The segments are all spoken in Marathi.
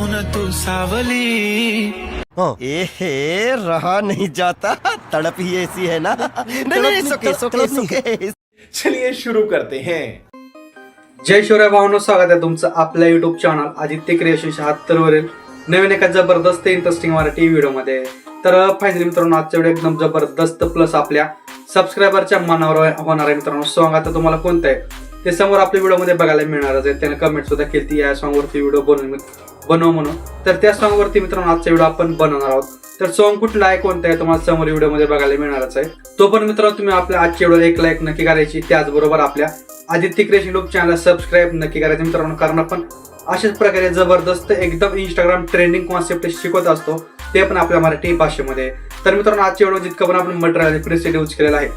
न तू सावली ए हे रहा नहीं जाता, तड़प ही ऐसी है ना। नहीं, सुके। चलिए शुरू करते हैं। जय शिवराय भावांनो, स्वागत आहे तुमचं आपल्या युट्यूब चॅनल आदित्य क्रिएशन 76 वरील नवीन एका जबरदस्त इंटरेस्टिंग मराठी व्हिडिओ मध्ये। तर फायनली मित्रांनो, आजचा व्हिडिओ एकदम जबरदस्त प्लस आपल्या सबस्क्रायबरच्या मनावर होणार आहे मित्रांनो। सॉन्ग आता तुम्हाला कोणतं आहे ते समोर आपल्या व्हिडिओ मध्ये बघायला मिळणारच आहे। त्याने कमेंट सुद्धा केली या सॉन्ग वरती व्हिडिओ बनव म्हणून। तर त्या सॉन्ग वरती मित्रांनो आजचा व्हिडिओ आपण बनवणार आहोत। तर सॉन्ग कुठला आहे कोणता आहे तुम्हाला समोर व्हिडिओ मध्ये बघायला मिळणारच आहे। तो पण मित्रांनो तुम्ही आपल्या आजच्या व्हिडिओला एक लाईक नक्की करायची, त्याचबरोबर आपल्या आदित्य क्रिएशन युट्यूब चॅनलला सबस्क्राईब नक्की करायचं मित्रांनो, कारण आपण अशाच प्रकारे जबरदस्त एकदम इंस्टाग्राम ट्रेंडिंग कॉन्सेप्ट शिकवत असतो, ते पण आपल्या मराठी भाषेमध्ये। तर मित्रांनो आजच्या व्हिडिओ जितकं पण आपण मटेरियल प्रीसेट यूज केलेला आहे,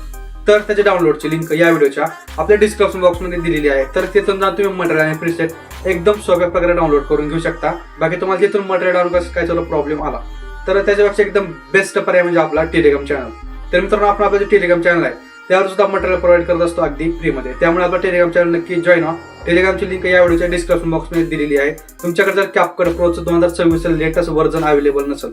तर त्याच्या डाउनलोडची लिंक या व्हिडिओच्या आपल्या डिस्क्रिप्शन बॉक्स मध्ये दिलेली आहे। तर तिथून जाऊन तुम्ही मटेरियल आणि प्रीसेट एकदम सोप्या प्रकारे डाउनलोड करून घेऊ शकता। बाकी तुम्हाला तिथून मटेरियल डाउनलोड काय जर प्रॉब्लेम आला तर त्याच्यापेक्षा एकदम बेस्ट पर्याय म्हणजे आपला टेलिग्राम चॅनल। तर मित्रांनो आपण आपलं जे टेलिग्राम चॅनल आहे त्यावर सुद्धा मटेरियल प्रोव्हाइड करत असतो अगदी फ्रीमध्ये। त्यामुळे आपलं टेलिग्राम चॅनल नक्की जॉईन व्हा। टेलिग्रामची लिंक या व्हिडिओच्या डिस्क्रिप्शन बॉक्स मध्ये दिलेली आहे। तुमच्याकडे जर कॅपकट प्रोचं 2026 लेटेस्ट व्हर्जन अवेलेबल नसेल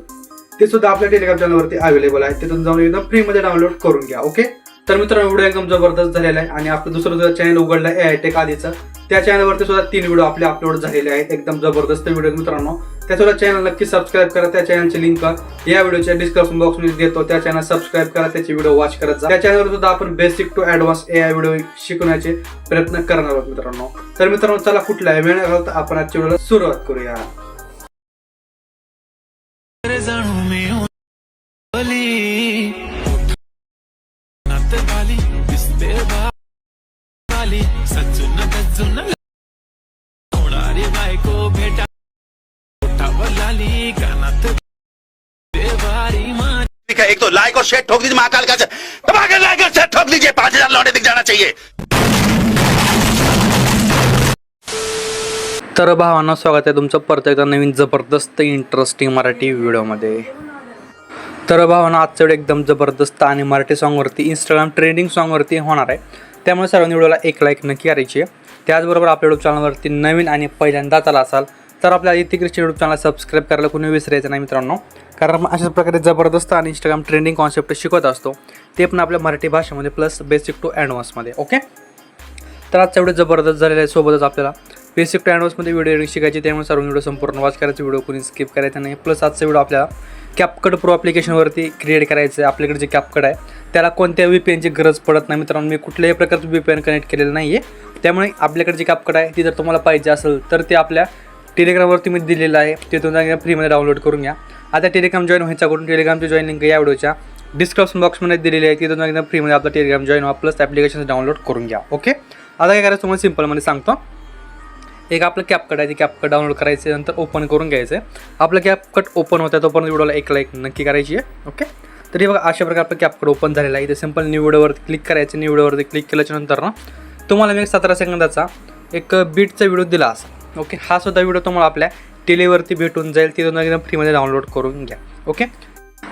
ते सुद्धा आपल्या टेलिग्राम चॅनलवरती अवेलेबल आहे, तिथून जाऊन एकदम फ्रीमध्ये डाउनलोड करून घ्या। ओके, तर मित्रांनो व्हिडिओ एकदम जबरदस्त झालेला आहे आणि आपलं दुसरं चॅनल उघडलं आहे AI टेक आधीचं, त्या चॅनलवरती सुद्धा 3 व्हिडिओ आपले अपलोड झालेले आहेत, एकदम जबरदस्त व्हिडिओ मित्रांनो। त्या सुद्धा चॅनल नक्की सबस्क्राईब करा। त्या चॅनलची लिंक या व्हिडिओच्या डिस्क्रिप्शन बॉक्स मध्ये देतो, त्या चॅनल सबस्क्राईब करा, त्याचे व्हिडिओ वॉच करत जा। त्या चॅनलवर सुद्धा आपण basic to advance AI video शिकवण्याचे प्रयत्न करणार आहोत मित्रांनो। तर मित्रांनो चला कुठला वेळ न घालवता आपण आजच्या व्हिडिओला सुरुवात करूया। जाणू मी ओली नात गाली दिसते बाली सजून गजून होणारी बायको भेटा पोटावर लाली कानात देवारी मा। एक तो लाइक और शेयर ठोक दीजिए, महाकाल का दबाकर लाइक और शेयर ठोक दीजिए, 5000 लौटे दिख जाना चाहिए। तर भावांनो, स्वागत आहे तुमचं परत एकदा नवीन जबरदस्त इंटरेस्टिंग मराठी व्हिडिओमध्ये। तर भावांनो आजचा व्हिडिओ एकदम जबरदस्त आणि मराठी सॉन्गवरती इंस्टाग्राम ट्रेंडिंग सॉन्गवरती होणार आहे, त्यामुळे सर्वांनी व्हिडिओला एक लाईक नक्की करायची आहे। त्याचबरोबर आपल्या यूट्यूब चॅनलवरती नवीन आणि पहिल्यांदाच आला असाल तर आपल्या Aditya creation YouTube channel subscribe करायला कोणी विसरायचं नाही मित्रांनो, कारण आपण अशाच प्रकारे जबरदस्त आणि इंस्टाग्राम ट्रेंडिंग कॉन्सेप्ट शिकवत असतो, ते पण आपल्या मराठी भाषेमध्ये प्लस बेसिक टू ॲडव्हान्समध्ये। ओके, तर आजचा व्हिडिओ जबरदस्त झालेला आहे। सोबतच आपल्याला बेसिक टू ॲडव्हान्समध्ये व्हिडिओ एडिटिंग शिकायची, त्यामुळे सर्व व्हिडिओ संपूर्ण वॉच करायचं, व्हिडिओ कोणी स्किप करायचा नाही। प्लस आजचा व्हिडिओ आपल्याला कॅपकट प्रो ॲप्लिकेशनवरती क्रिएट करायचं आहे। आपल्याकडे जे कॅपकट आहे त्याला कोणत्या VPNची गरज पडत नाही मित्रांनो, मी कुठल्याही प्रकारचं VPN कनेक्ट केलेलं नाही आहे, त्यामुळे आपल्याकडे जे कॅपकट आहे ती जर तुम्हाला पाहिजे असेल तर ते आपल्या टेलिग्रामवरती मी दिलेलं आहे, तिथून जाऊन फ्रीमध्ये डाउनलोड करून घ्या। आता टेलिग्राम जॉईन व्हायचा करून टेलिग्रामची जॉईन लिंक या व्हिडिओच्या डिस्क्रिप्शन बॉक्समध्ये दिलेली आहे, तिथून एकदम फ्रीमध्ये आपलं टेलिग्राम जॉईन व्हा, प्लस ॲप्लिकेशन डाउनलोड करून घ्या। ओके, आता काय करायचं तुम्हाला सिम्पलमध्ये सांगतो। एक आपलं कॅपकट आहे, ते कॅपकट डाउनलोड करायचं, नंतर ओपन करून घ्यायचं आहे। आपलं कॅपकट ओपन होतं तोपर्यंत व्हिडिओला एक लाईक नक्की करायची आहे। ओके, तर हे बघा अशा प्रकारे आपलं कॅपकट ओपन झालेलं आहे। इथे सिम्पल न्यू व्हिडिओवरती क्लिक करायचं। न्यू व्हिडिओवरती क्लिक केल्याच्या नंतर ना तुम्हाला मी 17 सेकंदाचा एक बीटचा व्हिडिओ दिला असा। ओके, हा सुद्धा व्हिडिओ तुम्हाला आपल्या टेलीवरती भेटून जाईल, तिथून एकदम फ्रीमध्ये डाउनलोड करून घ्या। ओके,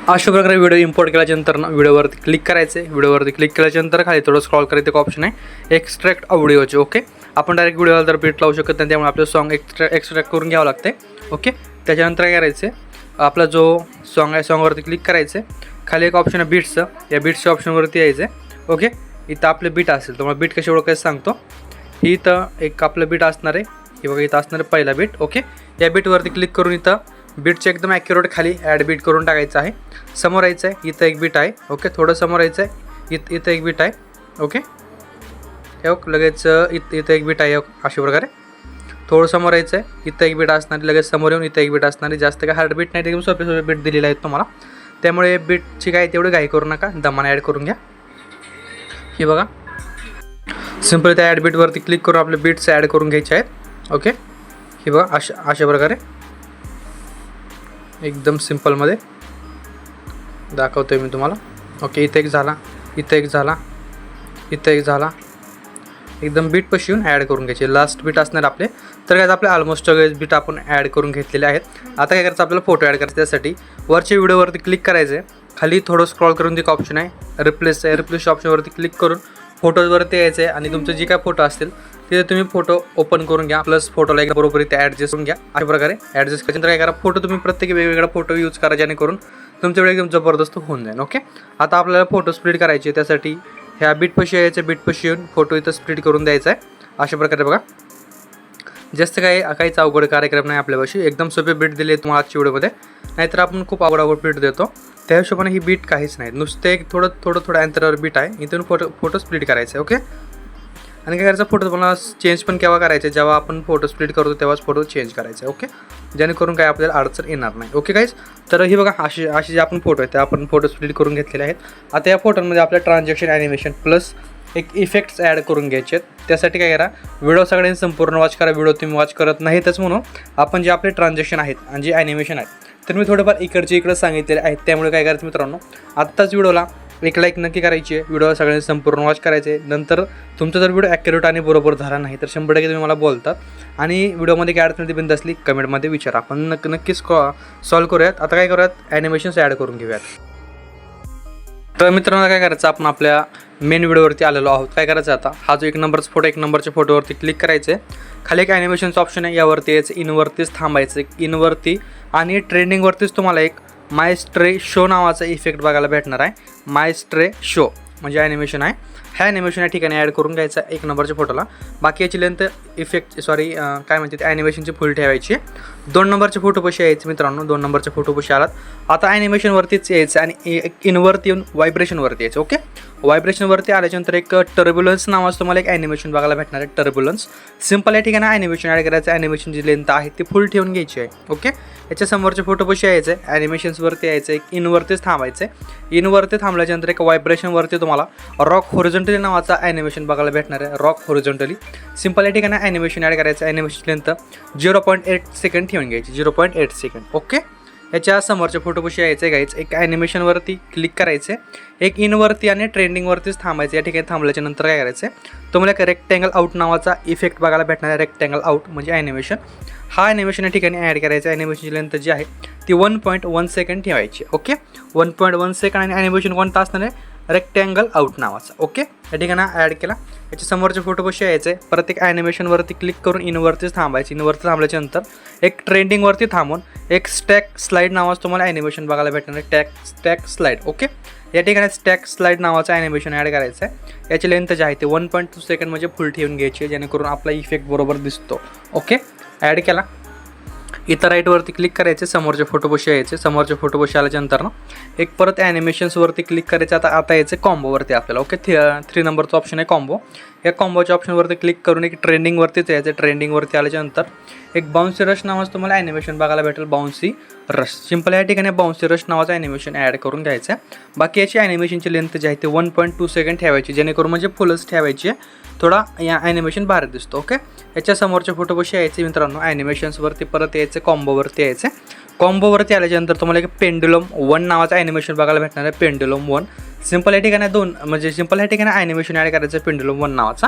अशा प्रकारे व्हिडिओ इम्पोर्ट केल्याच्यानंतर ना व्हिडिओवरती क्लिक करायचे। व्हिडिओवरती क्लिक केल्याच्यानंतर खाली थोडं स्क्रॉल करायचं एक ऑप्शन आहे एक्स्ट्रॅक्ट ऑडिओचे। ओके, आपण डायरेक्ट व्हिडिओला तर बीट लावू शकत नाही, त्यामुळे आपलं सॉन्ग एक्स्ट्रॅक्ट करून घ्यावं लागते। ओके, त्याच्यानंतर काय करायचं, आपला जो सॉन्ग आहे सॉन्गवरती क्लिक करायचं, खाली एक ऑप्शन आहे बीट्सचं, या बीट्सच्या ऑप्शनवरती यायचं। ओके, इथं आपलं बीट असेल तुम्हाला बीट कशी ओळखायचं सांगतो। इथं एक आपलं बीट असणार आहे, हे बघा इथं असणार आहे पहिला बीट। ओके, या बीटवरती क्लिक करून इथं बीटचं एकदम ॲक्युरेट खाली ॲड बीट करून टाकायचं आहे। समोर यायचं आहे, इथं एक बीट आहे। ओके, थोडं समोर यायचं आहे, इथं एक बीट आहे। ओके, लगेच इथं एक बीट आहे, अशा प्रकारे थोडं समोर यायचं आहे, इथं एक बीट असणारी, लगेच समोर येऊन इथं एक बीट असणारी, जास्त काय हार्ड बीट नाही, एकदम सोपे सोपे बीट दिलेले आहेत तुम्हाला, त्यामुळे बीटची काय तेवढी घाई करू नका, दमाने ॲड करून घ्या। हे बघा सिम्पल त्या ॲड बीटवरती क्लिक करून आपले बीट्स ॲड करून घ्यायचे आहेत। ओके, हे बघा अशा प्रकारे एकदम सिम्पलमध्ये दाखवतो आहे मी तुम्हाला। ओके, इथं एक झाला, इथं एक झाला, इथं एक झाला, एकदम बीट पशी येऊन ॲड करून घ्यायचे, लास्ट बीट असणार आपले। तर काय आपले ऑलमोस्ट सगळे बीट आपण ॲड करून घेतलेले आहेत। आता काय करायचं, आपल्याला फोटो ॲड करायचं, त्यासाठी वरच्या व्हिडिओवरती क्लिक करायचं, खाली थोडं स्क्रॉल करून एक ऑप्शन आहे रिप्लेस ऑप्शनवरती क्लिक करून फोटोजवरती यायचं आहे आणि तुमचे जे काय फोटो असतील तिथे तुम्ही फोटो ओपन करून घ्या, प्लस फोटोला एक बरोबर इथे ॲडजस्ट करून घ्या. अशा प्रकारे ॲडजस्ट केल्यानंतर काय करा, फोटो तुम्ही प्रत्येक वेगवेगळा फोटो यूज करा जेणेकरून तुमच्या वेळ एकदम जबरदस्त होऊन जाईल. ओके, आता आपल्याला फोटो स्प्लिट करायचे, त्यासाठी ह्या बीटपाशी यायचं, बीटपाशी येऊन फोटो इथं स्प्लिट करून द्यायचा आहे. अशा प्रकारे बघा, जास्त काहीच अवघड कार्यक्रम नाही आपल्यापाशी, एकदम सोपे बीट दिले तुम्हाला आजच्या व्हिडिओमध्ये. नाहीतर आपण खूप अवघड बीट देतो, त्या हिशोबाने ही बीट काहीच नाही, नुसते एक थोडं अंतरावर बीट आहे, इथून फोटो स्प्लिट करायचं आहे. ओके, आणि काय करायचं, फोटो तुम्हाला चेंज पण केव्हा करायचे, जेव्हा आपण फोटो स्प्लिट करतो तेव्हाच फोटो चेंज करायचा आहे. ओके, जेणेकरून काय आपल्याला अडचण येणार नाही. ओके गाईज, तर ही बघा असे जे आपण फोटो आहेत ते आपण फोटो स्प्लिट करून घेतलेले आहेत. आता या फोटोमध्ये आपल्या ट्रान्झॅक्शन ॲनिमेशन प्लस एक इफेक्ट्स ॲड करून घ्यायचे आहेत. त्यासाठी काय करा, व्हिडिओ सगळ्यांनी संपूर्ण वॉच करा. व्हिडिओ तुम्ही वॉच करत नाहीतच म्हणून आपण जे आपले ट्रान्झॅक्शन आहेत आणि जे ॲनिमेशन आहेत तर मी थोडंफार इकडे सांगितलेले आहेत. त्यामुळे काय करायचं मित्रांनो, आत्ताच व्हिडिओला एक लाईक नक्की करायची आहे, व्हिडिओ सगळ्यांनी संपूर्ण वॉच करायचे. नंतर तुमचा जर व्हिडिओ ॲक्युरेट आणि बरोबर झाला नाही तर 100% तुम्ही मला बोलतात आणि व्हिडिओमध्ये काय अडचण बिंद असली कमेंटमध्ये विचारा, आपण नक्कीच सॉल्व करूयात. आता काय करूयात, ॲनिमेशन्स ॲड करून घेऊयात. तर मित्रांनो काय करायचं, आपण आपल्या मेन व्हिडिओवरती आलेलो आहोत. काय करायचं, आता हा जो 1 नंबरचा फोटो 1 नंबरच्या फोटोवरती क्लिक करायचं आहे. खाली एक ॲनिमेशनचं ऑप्शन आहे, यावरती यायचं, इनवरतीच थांबायचं, इनवरती आणि ट्रेंडिंगवरतीच तुम्हाला एक माय स्ट्रे शो नावाचा इफेक्ट बघायला भेटणार आहे. माय स्ट्रे शो म्हणजे ॲनिमेशन आहे, ह्या ॲनिमेशन या ठिकाणी ॲड करून घ्यायचा 1 नंबरच्या फोटोला. बाकी याची लेंथ काय म्हणते ॲनिमेशनची फुल ठेवायची. 2 नंबरच्या फोटोपाशी यायचं मित्रांनो, 2 नंबरच्या फोटोपाशी आलात. आता ॲनिमेशनवरतीच यायचं आणि इनवरती येऊन व्हायब्रेशनवरती यायचं. ओके, व्हायब्रेशनवरती आल्याच्यानंतर एक टर्ब्युलन्स नावाचं तुम्हाला एक ॲनिमेशन बघायला भेटणार आहे, टर्ब्युलन्स. सिम्पल या ठिकाणी ॲनिमेशन ॲड करायचं, ॲनिमेशन जी लेंथ आहे ती फुल ठेवून घ्यायची आहे. ओके, याच्या समोरच्या फोटोपाशी यायचं आहे, ॲनिमेशन्सवरती यायचं, एक इनवरतीच थांबायचं आहे. इनवरती थांबल्याच्यानंतर एक व्हायब्रेशनवरती तुम्हाला रॉक हॉरिझॉन्टली नावाचा ॲनिमेशन बघायला भेटणार आहे, रॉक हॉरिझॉन्टली. सिम्पल या ठिकाणी ॲनिमेशन ॲड करायचं, ॲनिमेशन लेंथ 0.8 सेकंड ठेवून घ्यायची, 0.8 सेकंड. ओके, याच्या समोरच्या फोटोपाशी यायचं आहे गाईच, एक ॲनिमेशनवरती क्लिक करायचं, एक इनवरती आणि ट्रेंडिंगवरतीच थांबायचं. या ठिकाणी थांबल्याच्या नंतर काय करायचं आहे, तुम्हाला एक रेक्टँगल आउट नावाचा इफेक्ट बघायला भेटणार आहे. रेक्टँगल आउट म्हणजे ॲनिमेशन, हा ॲनिमेशन या ठिकाणी ॲड करायचं. ॲनिमेशनची लेंथ जी आहे ती 1.1 सेकंड ठेवायची. ओके, 1.1 सेकंड आणि ॲनिमेशन कोणता असणार आहे, रेक्टँगल आउट नावाचा. ओके, या ठिकाणी ॲड केला. याच्या समोरच्या फोटोपाशी यायचं आहे, परत एक ॲनिमेशनवरती क्लिक करून इनवरतीच थांबायचं. इनवरती थांबल्याच्या नंतर एक ट्रेंडिंगवरती थांबून एक स्टॅक स्लाईड नावाचं तुम्हाला ॲनिमेशन बघायला भेटणार आहे, स्टॅक स्लाईड. ओके, या ठिकाणी स्टॅक स्लाईड नावाचं ॲनिमेशन ॲड करायचं आहे. याची लेंथ जी आहे ते 1.2 सेकंड म्हणजे फुल ठेवून घ्यायची, जेणेकरून आपला इफेक्ट बरोबर दिसतो. ओके, ॲड केला. इथं राईटवरती क्लिक करायचे, समोरच्या फोटोपाशी यायचे. समोरच्या फोटोपाशी आल्याच्यानंतर ना एक परत ॲनिमेशन्सवरती क्लिक करायचं. आता यायचं कॉम्बोवरती आपल्याला. ओके, 3 नंबरचं ऑप्शन आहे कॉम्बो. या कॉम्बोच्या ऑप्शनवरती क्लिक करून एक ट्रेंडिंगवरतीच यायचं. ट्रेंडिंगवरती आल्याच्यानंतर एक बाउन्सी रश नावाचं तुम्हाला ॲनिमेशन बघायला भेटेल, बाउन्सी रश. सिम्पल या ठिकाणी बाउन्सी रश नावाचं ॲनिमेशन ॲड करून घ्यायचं आहे. बाकी याची ॲनिमेशनची लेंथ जी आहे ते 1.2 सेकंड ठेवायची, जेणेकरून म्हणजे फुलच ठेवायची, थोडा या ॲनिमेशन भारी दिसतो. ओके, याच्या समोरच्या फोटोपाशी यायचे मित्रांनो, ॲनिमेशन्सवरती परत यायचं, कॉम्बोवरती यायचं. कॉम्बोवरती आल्याच्यानंतर तुम्हाला एक पेंडुलम 1 नावाचं ॲनिमेशन बघायला भेटणार आहे, पेंडुलम 1. सिम्पल या ठिकाणी सिम्पल या ठिकाणी ॲनिमेशन ॲड करायचं आहे, पेंडुलम 1 नावाचा.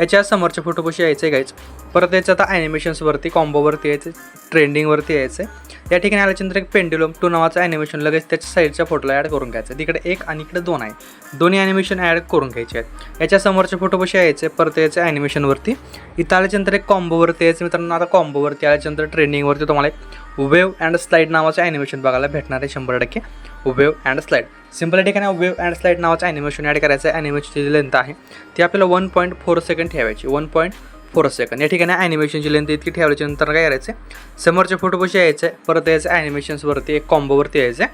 याच्या समोरच्या फोटोपाशी यायचं आहे गाईच. परत याचं आता ॲनिमेशन्सवरती कॉम्बोवरती यायचं, ट्रेंडिंगवरती यायचं. या ठिकाणी आल्याच्यानंतर एक पेंडुलम 2 नावाचं ॲनिमेशन लगेच त्याच्या साईडच्या फोटोला ॲड करून घ्यायचं. तिकडे 1 आणि इकडे 2 आहे, दोन्ही ॲनिमेशन ॲड करून घ्यायचे आहेत. याच्या समोरच्या फोटोपाशी यायचे, परत यायचं ॲनिमेशनवरती. इथं आल्याच्यानंतर एक कॉम्बोवरती यायचं मित्रांनो. आता कॉम्बोवरती आल्याच्यानंतर ट्रेंडिंगवरती तुम्हाला एक वेव्ह अँड स्लाईड नावाचं ॲनिमेशन बघायला भेटणार आहे, 100%. Wave and slide. सिम्पल या ठिकाणी वेव्ह अँड स्लाईड नावाचं ॲनिमेशन ॲड करायचं आहे. ॲनिमेशनची लेंथ आहे ती आपल्याला 1.4 सेकंड ठेवायची, 1.4 सेकंड. या ठिकाणी ॲनिमेशनची लेंथ इतकी ठेवायची. नंतर काय करायचं, समोरच्या फोटोपाशी यायचं आहे, परत यायचं ॲनिमेशन्सवरती, एक कॉम्बोवरती यायचं.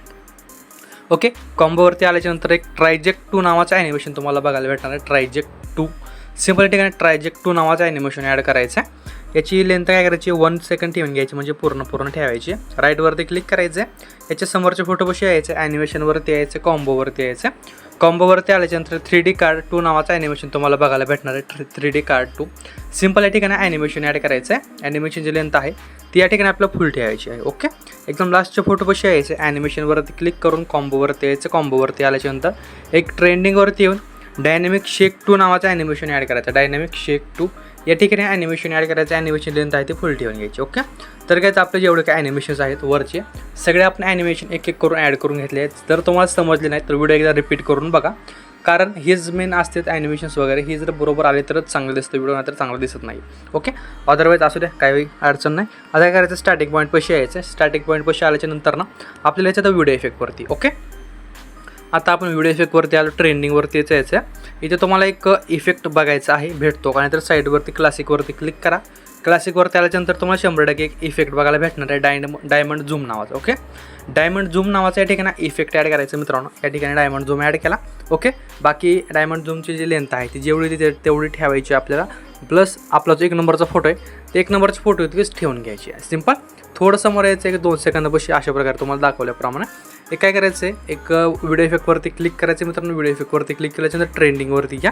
ओके, कॉम्बोवरती आल्याच्यानंतर एक ट्रायजेक्ट 2 नावाचं ॲनिमेशन तुम्हाला बघायला भेटणार आहे, ट्रायजेक्ट 2. सिम्पल या ठिकाणी ट्रायजेक्ट 2 नावाचं ॲनिमेशन ॲड करायचं आहे. याची लेंथ काय करायची, 1 सेकंड ठेवून घ्यायची, म्हणजे पूर्ण ठेवायची. राईटवरती क्लिक करायचं आहे, याच्या समोरच्या फोटोपाशी यायचं, ॲनिमेशनवरती यायचं, कॉम्बोवरती यायचं. कॉम्बोवरती आल्याच्यानंतर 3D कार्ड 2 नावाचं ॲनिमेशन तुम्हाला बघायला भेटणार आहे, 3D कार्ड 2. सिम्पल या ठिकाणी ॲनिमेशन ॲड करायचं आहे. ॲनिमेशनची लेंथ आहे ती या ठिकाणी आपल्याला फुल ठेवायची आहे. ओके, एकदम लास्टच्या फोटोपाशी यायचं, ॲनिमेशनवरती क्लिक करून कॉम्बोवरती यायचं. कॉम्बोवरती आल्याच्यानंतर एक ट्रेंडिंगवरती येऊन डायनॅमिक शेक 2 नावाचं ॲनिमेशन ॲड करायचं, डायनॅमिक शेक 2. या ठिकाणी ॲनिमेशन ॲड करायचं, ॲनिमेशन लेंथ आहे ते फुल ठेवून घ्यायची. ओके, तर काय आपले जेवढे काय ॲनिमेशन्स आहेत वरचे सगळे आपण ॲनिमेशन एक करून ॲड करून घेतले आहेत. जर तुम्हाला समजले नाही तर व्हिडिओ एकदा रिपीट करून बघा. कारण हेच मेन असतात ॲनिमेशन्स वगैरे, ही जर बरोबर आले तरच चांगलं दिसतं व्हिडिओ, नाही तर चांगलं दिसत नाही. ओके, अदरवाईज असू द्या, काही अडचण नाही. आता काय करायचं, स्टार्टिंग पॉईंट पैसे यायचं. स्टार्टिंग पॉईंट पैसे आल्याच्या नंतर ना आपल्याला याच्यात व्हिडिओ इफेक्टवरती. ओके, आता आपण व्हिडिओ इफेक्टवरती आलो, ट्रेंडिंगवरतीच यायचं. इथे तुम्हाला एक इफेक्ट बघायचा आहे, भेटतो का नाही तर साईडवरती क्लासिकवरती क्लिक करा. क्लासिकवरती आल्याच्यानंतर तुम्हाला 100% एक इफेक्ट बघायला भेटणार आहे, डायमंड झूम नावाचा. ओके, डायमंड झूम नावाचा या ठिकाणी इफेक्ट ॲड करायचं मित्रांनो. या ठिकाणी डायमंड झूम ॲड केला. ओके, बाकी डायमंड झूमची जी लेंथ आहे ती जेवढी तेवढी ठेवायची आपल्याला. प्लस आपला जो 1 नंबरचा फोटो आहे ते 1 नंबरचा फोटो इतकेच ठेवून घ्यायची आहे. सिंपल. थोडं समोर यायचं, एक 2 सेकंदापाशी अशा प्रकारे तुम्हाला दाखवल्याप्रमाणे. हे काय करायचं आहे, एक व्हिडिओ इफेक्टवरती क्लिक करायचं मित्रांनो. व्हिडिओ इफेक्टवरती क्लिक केल्याच्यानंतर ट्रेंडिंगवरती घ्या.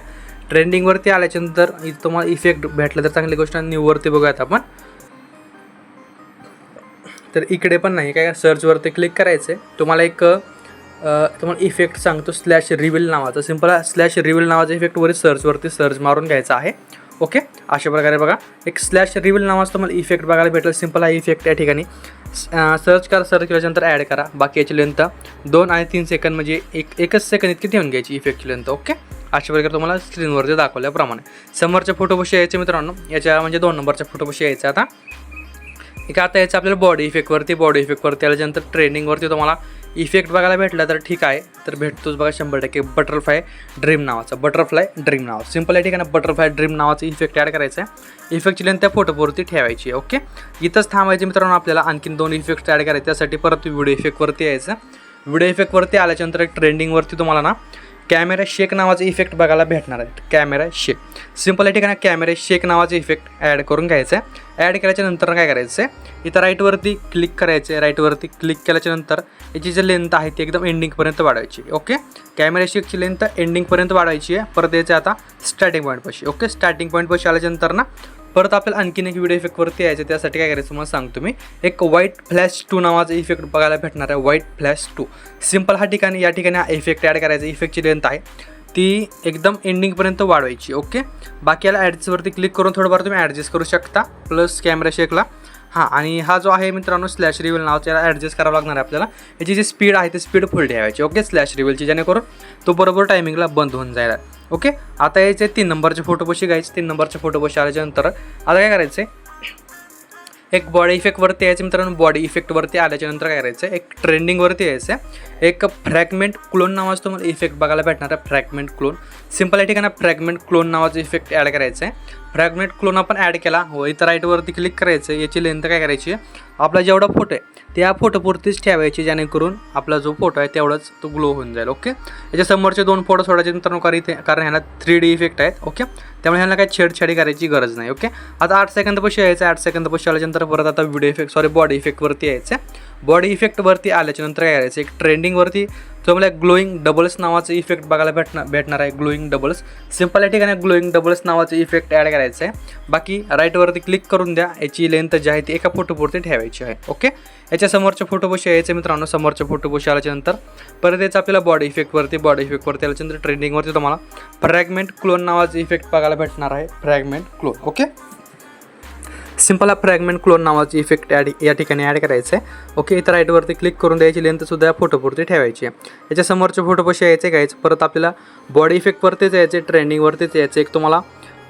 ट्रेंडिंगवरती आल्याच्यानंतर इथं तुम्हाला इफेक्ट भेटलं तर चांगली गोष्ट. न्यूवरती बघूयात आपण, तर इकडे पण नाही, काय सर्चवरती क्लिक करायचं आहे. तुम्हाला एक तुम्हाला इफेक्ट सांगतो, स्लॅश रिव्हील नावाचा. सिंपल स्लॅश रिव्हील नावाचा इफेक्टवरती सर्चवरती सर्च मारून घ्यायचा आहे. ओके, अशा प्रकारे बघा एक स्लॅश रिव्हील नावाचा तुम्हाला इफेक्ट बघायला भेटेल. सिंपल हा इफेक्ट या ठिकाणी सर्च करा. सर्च केल्यानंतर ॲड करा. बाकी याची लेंथ 2 आणि 3 सेकंद, म्हणजे एकच सेकंद इतकी ठेवून घ्यायची इफेक्टची लेंथ. ओके, अशा प्रकारे तुम्हाला स्क्रीनवरती दाखवल्याप्रमाणे. समोरच्या फोटोपाशी यायचे मित्रांनो, याच्या म्हणजे 2 नंबरच्या फोटोपाशी यायचं. आता यायचं आपल्याला बॉडी इफेक्टवरती आल्याच्यानंतर ट्रेंडिंगवरती तुम्हाला इफेक्ट बघायला भेटला तर ठीक आहे, तर भेटतोच बघा 100% बटरफ्लाय ड्रीम नावाचा. सिंपल या ठिकाणी बटरफ्लाय ड्रीम नावाचं इफेक्ट ॲड करायचं आहे. इफेक्टची लेंथ त्या फोटोवरती ठेवायची आहे. ओके, इथंच थांबायचे मित्रांनो. आपल्याला आणखीन 2 इफेक्ट ॲड करायचे, त्यासाठी परत व्हिडिओ इफेक्टवरती यायचं. व्हिडिओ इफेक्टवरती आल्याच्यानंतर एक ट्रेंडिंगवरती तुम्हाला ना कॅमेरा शेक नावाचा इफेक्ट बघायला भेटणार आहे. कॅमेरा शेक. सिंपल या ठिकाणी कॅमेरा शेक नावाचा इफेक्ट ॲड करून घ्यायचा आहे. ॲड केल्याच्या नंतर काय करायचं आहे, इथं राईटवरती क्लिक करायचं आहे. राईटवरती क्लिक केल्याच्या नंतर याची जी लेंथ आहे ती एकदम एंडिंगपर्यंत वाढवायची. ओके, कॅमेरा शेकची लेंथ एंडिंगपर्यंत वाढवायची आहे. परत यायचं आता स्टार्टिंग पॉईंटपाशी. ओके, स्टार्टिंग पॉईंटपाशी आल्याच्यानंतर ना परत आपल्याला आणखीन एक व्हिडिओ इफेक्टवरती यायचं. त्यासाठी काय करायचं मला सांगतो मी, एक व्हाईट फ्लॅश 2 नावाचा इफेक्ट बघायला भेटणार आहे. White flash 2. सिंपल या ठिकाणी हा इफेक्ट ॲड करायचा. इफेक्टची लेंथ आहे ती एकदम एंडिंगपर्यंत वाढवायची. ओके, बाकी याला ॲडजस्टवरती क्लिक करून थोडंफार तुम्ही ॲडजस्ट करू शकता. प्लस कॅमेरा शेकला आणि हा जो आहे मित्रांनो स्लॅश रिव्हील नावाचा, याला ॲडजस्ट करावं लागणार आहे आपल्याला. याची जी स्पीड आहे ती स्पीड फुल ठेवायची. ओके, स्लॅश रिव्हीलची, जेणेकरून तो बरोबर टायमिंगला बंद होऊन जाईल. ओके, आता यायचे 3 नंबरचे फोटोपाशी घ्यायचे. 3 नंबरच्या फोटोपाशी आल्याच्यानंतर आता काय करायचं आहे, एक बॉडी इफेक्टवरती यायचं मित्रांनो. बॉडी इफेक्टवरती आल्याच्यानंतर काय करायचं आहे, एक ट्रेंडिंगवरती यायचं आहे. एक फ्रॅगमेंट क्लोन नावाचं तुम्हाला इफेक्ट बघायला भेटणार आहे. Fragment clone. सिंपल या ठिकाणी फ्रॅगमेंट क्लोन नावाचं इफेक्ट ॲड करायचं आहे. फ्रॅगमेंट क्लोन आपण ॲड केला हो, इथं राईटवरती क्लिक करायचं. याची लेंथ काय करायची, आपला जेवढा फोटो आहे त्या फोटोपुरतीच ठेवायची, जेणेकरून आपला जो फोटो आहे तेवढाच तो ग्लो होऊन जाईल. ओके, याच्या समोरचे 2 फोटो सोडायचे मित्रांनो, कारण ह्याला 3D इफेक्ट आहेत. ओके, त्यामुळे ह्याला काही छेडछाडी करायची गरज नाही. ओके, आता 8 सेकंदापाशी यायचं. 8 सेकंदापाशी आल्याच्यानंतर परत आता बॉडी इफेक्टवरती यायचं. बॉडी इफेक्टवरती आल्याच्यानंतर काय करायचं, एक ट्रेंडिंगवरती तुम्हाला ग्लोईंग डबल्स नावाचं इफेक्ट बघायला भेटणार आहे. Glowing doubles. सिंपल या ठिकाणी ग्लोईंग डबल्स नावाचं इफेक्ट ॲड करायचं आहे. बाकी राईटवरती क्लिक करून द्या. याची लेंथ जी आहे ती एका फोटोपुरती ठेवायची आहे. ओके, याच्या समोरच्या फोटोपाशी यायचं मित्रांनो. समोरच्या फोटोपाशी आल्याच्यानंतर परत यायचं आपल्याला बॉडी इफेक्टवरती आल्याच्यानंतर ट्रेंडिंगवरती तुम्हाला फ्रॅगमेंट क्लोन नावाचं इफेक्ट बघायला भेटणार आहे. Fragment clone. ओके, सिंपल हा फ्रॅगमेंट क्लोन नावाची इफेक्ट या ठिकाणी ॲड करायचं आहे. ओके, इथं राईटवरती क्लिक करून द्यायची. लेंथसुद्धा या फोटोपुरती ठेवायची आहे. याच्या समोरच्या फोटोपाशी यायचं घ्यायचं. परत आपल्याला बॉडी इफेक्टवरतीच यायचं, ट्रेंडिंगवरतीच यायचं. एक तुम्हाला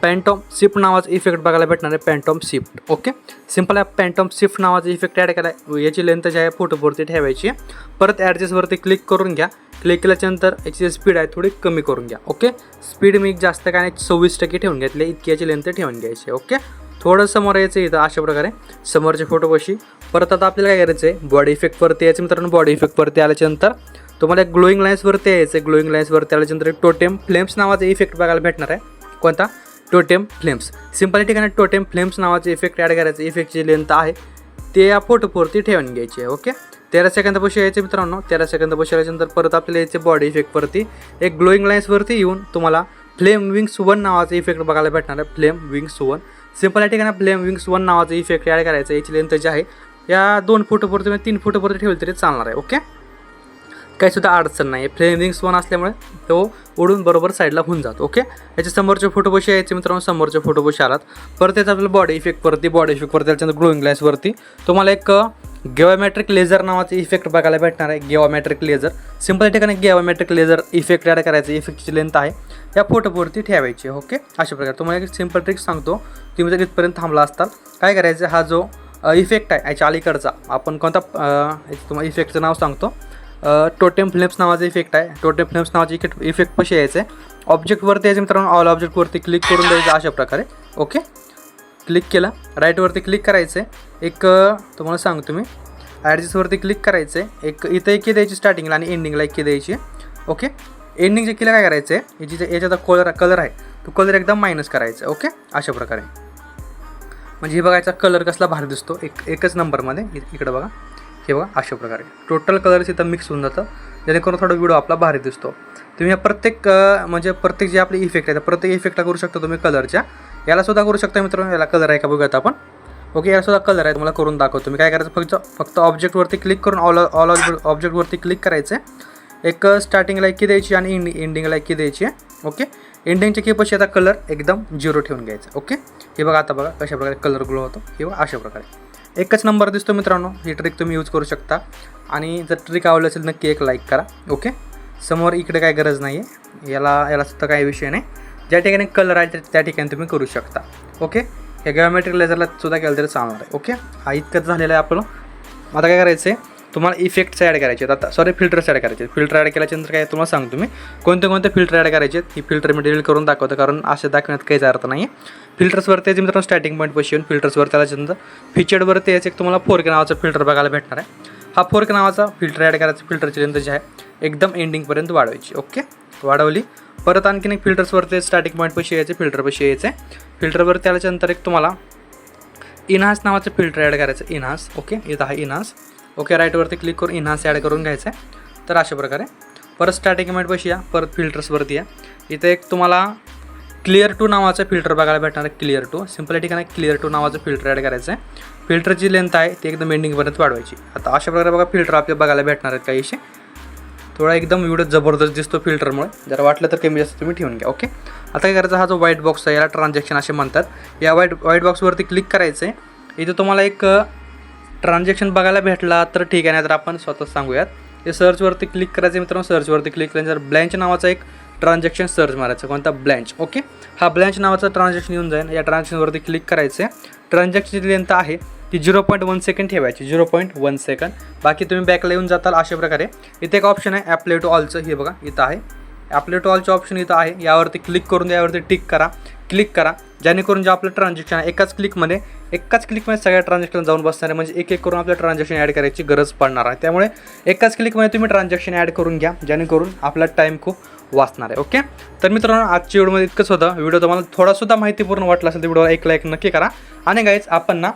पॅन्टॉम शिफ्ट नावाचं इफेक्ट बघायला भेटणार आहे. पॅन्टॉम शिफ्ट. ओके, सिंपल या पॅन्टॉम शिफ्ट नावाचं इफेक्ट ॲड करा. याची लेंथ जी आहे फोटोपुरती ठेवायची आहे. परत ॲडजस्टवरती क्लिक करून घ्या. क्लिक केल्याच्यानंतर याची स्पीड आहे थोडी कमी करून घ्या. ओके, स्पीड मी जास्त काय नाही 26% ठेवून घेतली. इतकी याची लेंथ ठेवून घ्यायची. ओके, थोडं समोर यायचं इथं अशा प्रकारे समोरच्या फोटोपाशी. परत आता आपल्याला काय करायचं आहे, बॉडी इफेक्टवरती यायचं मित्रांनो. बॉडी इफेक्टवरती आल्याच्यानंतर तुम्हाला एक ग्लोईंग लाईन्सवरती यायचं आहे. ग्लोईंग लाईन्सवरती आल्याच्यानंतर एक टोटेम फ्लेम्स नावाचा इफेक्ट बघायला भेटणार आहे. कोणता, टोटेम फ्लेम्स. सिंपल या ठिकाणी टोटेम फ्लेम्स नावाचे इफेक्ट ॲड करायचं. इफेक्टची लेंथ आहे ते या फोटोपुरती ठेवून घ्यायची आहे. ओके, 13 सेकंदापाशी यायचे मित्रांनो. 13 सेकंदापाशी आल्याच्यानंतर परत आपल्याला यायचे बॉडी इफेक्टवरती एक ग्लोईंग लाईन्सवरती येऊन तुम्हाला फ्लेम विंग्स 1 नावाचा इफेक्ट बघायला भेटणार आहे. Flame wings 1. सिंपल या ठिकाणी फ्लेम विंग्स 1 नावाचा इफेक्ट ॲड करायचा. याची लेंथ जी आहे या 2 फुटापुरती 3 फुटापुरती ठेवली तरी चालणार आहे. ओके, काहीसुद्धा अडचण नाही. फ्लेम विंग्स 1 असल्यामुळे तो उडून बरोबर साईडला होऊन जातो. ओके, याच्या समोरच्या फोटोपाशी यायचे मित्रांनो. समोरच्या फोटोपाशी आलात. परत याचा आपल्याला बॉडी इफेक्टवरती त्याच्यानंतर ग्लोईंग ग्लासवरती तुम्हाला एक गेओमेट्रिक लेझर नावाचे इफेक्ट बघायला भेटणार आहे. गेओमेट्रिक लेझर सिंपल ठिकाणी गेओमेट्रिक लेझर इफेक्ट ॲड करायचं. इफेक्टची लेंथ आहे या फोटोवरती ठेवायची. ओके, अशा प्रकारे तुम्हाला एक सिंपल ट्रिक सांगतो. तुम्ही जर इथपर्यंत थांबला असताल काय करायचं, हा जो इफेक्ट आहे याच्या अलीकडचा आपण कोणता तुम्हाला इफेक्टचं नाव सांगतो. टोटेम फ्लेम्स नावाचा इफेक्ट आहे. टोटेम फ्लेम्स नावाचे इफेक्ट कसे यायचं आहे, ऑब्जेक्टवरती यायचं मित्रांनो. ऑल ऑब्जेक्टवरती क्लिक करून द्यायचं अशा प्रकारे. ओके, क्लिक केलं, राईटवरती क्लिक करायचं आहे. एक तुम्हाला सांगतो मी, ॲडजस्टवरती क्लिक करायचं आहे. एक इथं एक की द्यायची स्टार्टिंगला आणि एंडिंगला एक की द्यायची. ओके, एंडिंगच्या कीला काय करायचं आहे, याच्याचा कलर आहे तो कलर एकदम मायनस करायचा. ओके, अशा प्रकारे म्हणजे हे बघायचा कलर कसला भारी दिसतो एकच नंबरमध्ये. इकडं बघा, हे बघा अशा प्रकारे टोटल कलर्स इथं मिक्स होऊन जातं, जेणेकरून थोडा व्हिडिओ आपला भारी दिसतो. तुम्ही या प्रत्येक जे आपले इफेक्ट आहे प्रत्येक इफेक्टला करू शकता तुम्ही कलरच्या. याला सुद्धा करू शकता मित्रांनो. याला कलर आहे का बघूयात आपण. ओके, याला सुद्धा कलर आहे, तुम्हाला करून दाखवतो. तुम्ही काय करायचं, फक्त ऑब्जेक्टवरती क्लिक करून ऑल ऑब्जेक्टवरती क्लिक करायचं आहे. एक स्टार्टिंगला एक की द्यायची आणि एंडिंगला एक की द्यायची आहे. ओके, एंडिंगच्या कीपाशी आता कलर एकदम 0 ठेवून घ्यायचा. ओके, हे बघा आता बघा कशा प्रकारे कलर ग्लो होतो. हे बघा अशा प्रकारे एकच नंबर दिसतो मित्रांनो. ही ट्रिक तुम्ही यूज करू शकता आणि जर ट्रिक आवडली असेल नक्की एक लाईक करा. ओके, समोर इकडे काय गरज नाही आहे, याला सुद्धा काही विषय नाही. ज्या ठिकाणी कलर आहे त्या ठिकाणी तुम्ही करू शकता. ओके, हे गेओमेट्रिक लेझरला सुद्धा केलं तरी चालणार आहे. ओके, हा इतकंच झालेलं आहे आपलं. आता काय करायचं आहे, तुम्हाला इफेक्ट्स ॲड करायचे आहेत. आता फिल्टर्स ॲड करायचे. फिल्टर ॲड केल्याच्यानंतर काय तुम्हाला सांगतो मी कोणते फिल्टर ॲड करायचे आहेत. ही फिल्टर मी डिलीट करून दाखवतो, कारण असे दाखवण्यात काहीच अर्थ नाही आहे. फिल्टर्सवरती यायचे मित्रांनो, स्टार्टिंग पॉईंट पाशी येऊन फिल्टर्सवरती आल्याच्यानंतर फीचर्डवरती यायचे तुम्हाला 4K नावाचा फिल्टर बघायला भेटणार आहे. हा 4K नावाचा फिल्टर ॲड करायचा. फिल्टरची लेंथ जी आहे एकदम एंडिंगपर्यंत वाढवायची. ओके, वाढवली. परत आणखीन एक फिल्टर्सवरती स्टार्टिंग पॉईंट पाशी यायचे, फिल्टरपाशी यायचं आहे. फिल्टरवरती आल्याच्यानंतर एक तुम्हाला इनहान्स नावाचं फिल्टर ॲड करायचं. इनहान्स. ओके, इथं आहे इनहान्स. ओके, राईटवरती क्लिक करून इनहान्स ॲड करून घ्यायचं आहे. तर अशा प्रकारे परत स्टार्टिंग पॉईंट पाशी या, परत फिल्टर्सवरती या. इथं एक तुम्हाला क्लिअर टू नावाचं फिल्टर बघायला भेटणार आहे. क्लिअर टू सिंपल ठिकाणी क्लिअर टू नावाचं फिल्टर ॲड करायचं आहे. फिल्टरची लेंथ आहे ती एकदम एंडिंगपर्यंत वाढवायची. आता अशा प्रकारे बघा फिल्टर आपल्याला बघायला भेटणार आहेत. काहीशी थोडा एकदम व्हिडिओ जबरदस्त दिसतो फिल्टरमुळे. जर वाटलं तर कमी जास्त तुम्ही ठेवून घ्या. ओके, आता काय करायचं, हा जो व्हाईट बॉक्स आहे याला ट्रान्झॅक्शन असे म्हणतात. या व्हाईट बॉक्सवरती क्लिक करायचं आहे. इथं तुम्हाला एक ट्रान्झॅक्शन बघायला भेटला तर ठीक आहे, नाही तर आपण स्वतः सांगूयात. हे सर्चवरती क्लिक करायचं मित्रांनो. सर्चवरती क्लिक केल्यानंतर ब्लँच नावाचा एक ट्रान्झॅक्शन सर्च मारायचं. कोणता, ब्लँच. ओके, हा ब्लँच नावाचा ट्रान्झॅक्शन येऊन जाईल. या ट्रान्झॅक्शनवरती क्लिक करायचं आहे. ट्रान्झॅक्शनची लेंथ आहे ती 0.1 सेकंड ठेवायची. 0.1 सेकंड. बाकी तुम्ही बॅकला येऊन जाताल अशा प्रकारे. इथे एक ऑप्शन आहे ॲप्लाय टू ऑलचं. हे बघा इथं आहे ॲप्लाय टू ऑलचं ऑप्शन इथं आहे. यावरती क्लिक करून यावरती टिक करा, क्लिक करा, जेणेकरून जे आपलं ट्रान्झॅक्शन आहे एकाच क्लिकमध्ये सगळ्या ट्रान्झॅक्शन जाऊन बसणार आहे. म्हणजे एक करून आपल्या ट्रान्झॅक्शन ॲड करायची गरज पडणार आहे. त्यामुळे एकाच क्लिकमध्ये तुम्ही ट्रान्झॅक्शन ॲड करून घ्या, जेणेकरून आपला टाईम खूप वाचणार आहे. ओके, तर मित्रांनो आजच्या व्हिडिओमध्ये इतकंच होतं. व्हिडिओ तुम्हाला थोडासुद्धा माहितीपूर्ण वाटला असेल तर व्हिडिओला एक लाईक नक्की करा. आणि गाईज आपण ना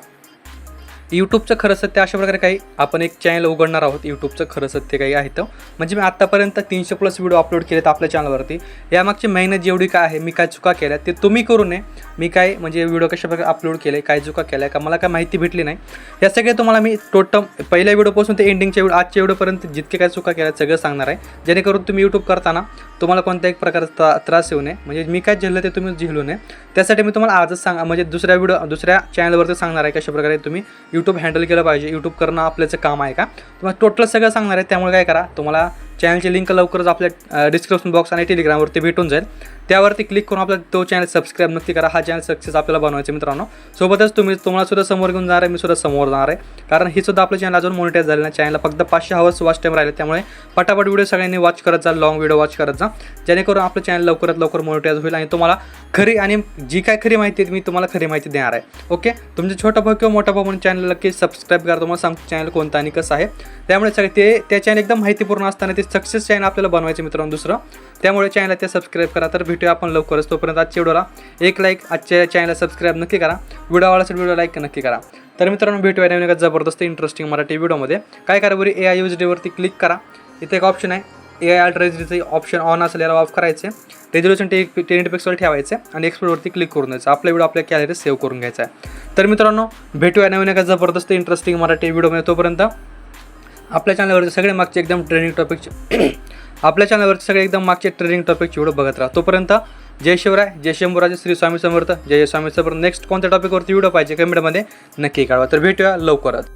यूट्यूबचं खरं सत्य अशा प्रकारे काही आपण एक चॅनल उघडणार आहोत. यूट्यूबचं खरं सत्य काही आहे तर म्हणजे मी आत्तापर्यंत 300+ व्हिडिओ अपलोड केलेत आपल्या चॅनलवरती. यामागची मेहनत जेवढी काय आहे, मी काय चुका केल्या ते तुम्ही करू नये. मी काय म्हणजे व्हिडिओ कशा प्रकारे अपलोड केले, काय चुका केल्या का, मला काय माहिती भेटली नाही, या सगळे तुम्हाला मी पहिल्या व्हिडिओपासून ते एंडिंगच्या आजच्या व्हिडिओपर्यंत जितके काय चुका केल्या सगळं सांगणार आहे. जेणेकरून तुम्ही यूट्यूब करताना तुम्हाला कोणत्याही प्रकारचा त्रास येऊ नये. म्हणजे मी काय झेललं ते तुम्ही झेलू नये. त्यासाठी मी तुम्हाला आजच म्हणजे दुसऱ्या चॅनलवरती सांगणार आहे कशा प्रकारे तुम्ही यूट्यूब हँडल केलं पाहिजे. यूट्यूब करणं आपल्याचं काम आहे का, तुम्हाला टोटल सगळं सांगणार आहे. त्यामुळे काय करा, तुम्हाला चॅनलची लिंक लवकरच आपल्या डिस्क्रिप्शन बॉक्स आणि टेलिग्रामवरती भेटून जाईल. त्यावरती क्लिक करून आपला तो चॅनल सबस्क्राईब नक्की करा. हा चॅनल सक्सेस आपल्याला बनवायचं मित्रांनो. सोबतच तुम्हाला सुद्धा समोर घेऊन जाणार आहे, मी सुद्धा समोर जाणार आहे. कारण ही सुद्धा आपलं चॅनल अजून मॉनिटाईज झालं नाही. चॅनलला फक्त 500 आवर्स वॉच टाईम राहिले. त्यामुळे पटापट व्हिडिओ सगळ्यांनी वॉच करत जा, लॉंग व्हिडिओ वॉच करत जा, जेणेकरून आपलं चॅनल लवकरात लवकर मॉनिटाईज होईल आणि तुम्हाला खरी आणि जी काय खरी माहिती आहे मी तुम्हाला खरी माहिती देणार आहे. ओके, तुमचं छोटा भाऊ किंवा मोठा भाऊ म्हणून चॅनल नक्की सबस्क्राईब करा. तुम्हाला सांगतो चॅनल कोणता आणि कसं आहे. त्यामुळे सगळे त्या चॅनल एकदम माहितीपूर्ण असताना ते सक्सेस चॅनल आपल्याला बनवायचे मित्रांनो दुसरं. त्यामुळे चॅनलला ते सबस्क्राईब करा. तर भेटूया आपण लवकरच. तोपर्यंत आजच्या व्हिडिओला एक लाईक, आजच्या चॅनलला सबस्क्राईब नक्की करा. व्हिडिओ आवडला असेल व्हिडिओ लाईक नक्की करा. तर मित्रांनो भेटूया नवीन एका जबरदस्त इंटरेस्टिंग मराठी व्हिडिओमध्ये. काय करा बरी, AI USD क्लिक करा. इथे एक ऑप्शन आहे AI ultra HD option on असेल, याला ऑफ करायचे. रेझोल्यूशन 1080 पिक्सल ठेवायचे आणि एक्सपोर्टवरती क्लिक करून द्यायचं. आपला व्हिडिओ आपल्या गॅलरीत सेव्ह करून घ्यायचा आहे. तर मित्रांनो भेटूया नवीन एका जबरदस्त इंटरेस्टिंग मराठी व्हिडिओमध्ये. तोपर्यंत आपल्या चॅनलवरचे सगळे मागचे एकदम ट्रेनिंग टॉपिकचे मागचे ट्रेनिंग टॉपिकचे व्हिडिओ बघत राहा. तोपर्यंत जय शिवराय, जय शंभूराजे, श्री स्वामी समर्थ, जय स्वामी समर्थ. नेक्स्ट कोणत्या टॉपिकवरती व्हिडिओ पाहिजे कमेंटमध्ये नक्की कळवा. तर भेटूया लवकरच.